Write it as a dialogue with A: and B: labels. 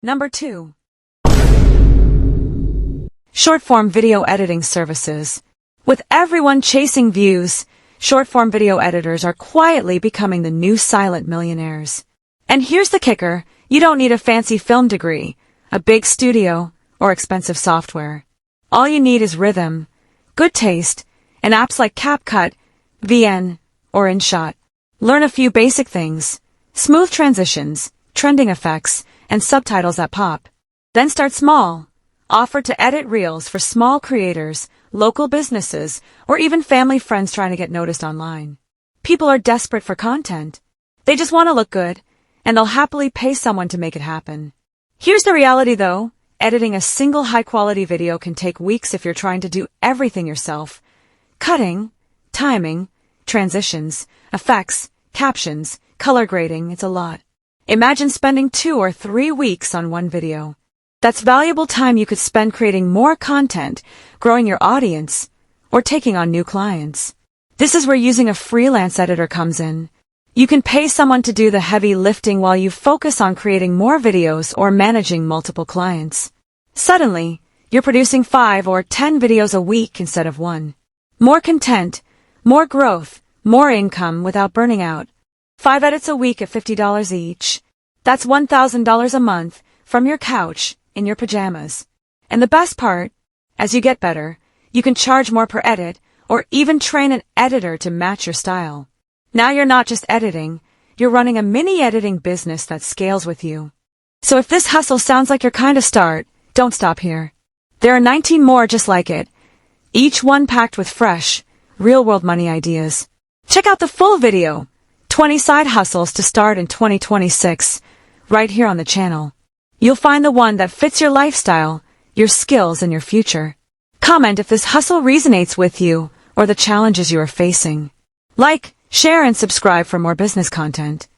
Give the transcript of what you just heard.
A: Number 2. Short-form video editing services. With everyone chasing views, short-form video editors are quietly becoming the new silent millionaires. And here's the kicker, you don't need a fancy film degree, a big studio, or expensive software. All you need is rhythm, good taste, and apps like CapCut, VN, or InShot. Learn a few basic things, smooth transitions, trending effects, and subtitles that pop. Then start small. Offer to edit reels for small creators, local businesses, or even family friends trying to get noticed online. People are desperate for content. They just want to look good, and they'll happily pay someone to make it happen. Here's the reality though, editing a single high-quality video can take weeks if you're trying to do everything yourself. Cutting, timing, transitions, effects, captions, color grading, it's a lot. Imagine spending 2 or 3 weeks on one video. That's valuable time you could spend creating more content, growing your audience, or taking on new clients. This is where using a freelance editor comes in. You can pay someone to do the heavy lifting while you focus on creating more videos or managing multiple clients. Suddenly, you're producing 5 or 10 videos a week instead of 1. More content, more growth, more income without burning out. 5 edits a week at $50 each. That's $1,000 a month from your couch in your pajamas. And the best part, as you get better, you can charge more per edit or even train an editor to match your style. Now you're not just editing, you're running a mini editing business that scales with you. So if this hustle sounds like your kind of start, don't stop here. There are 19 more just like it, each one packed with fresh, real-world money ideas. Check out the full video, 20 side hustles to start in 2026, right here on the channel. You'll find the one that fits your lifestyle, your skills, and your future. Comment if this hustle resonates with you or the challenges you are facing. Like, share, and subscribe for more business content.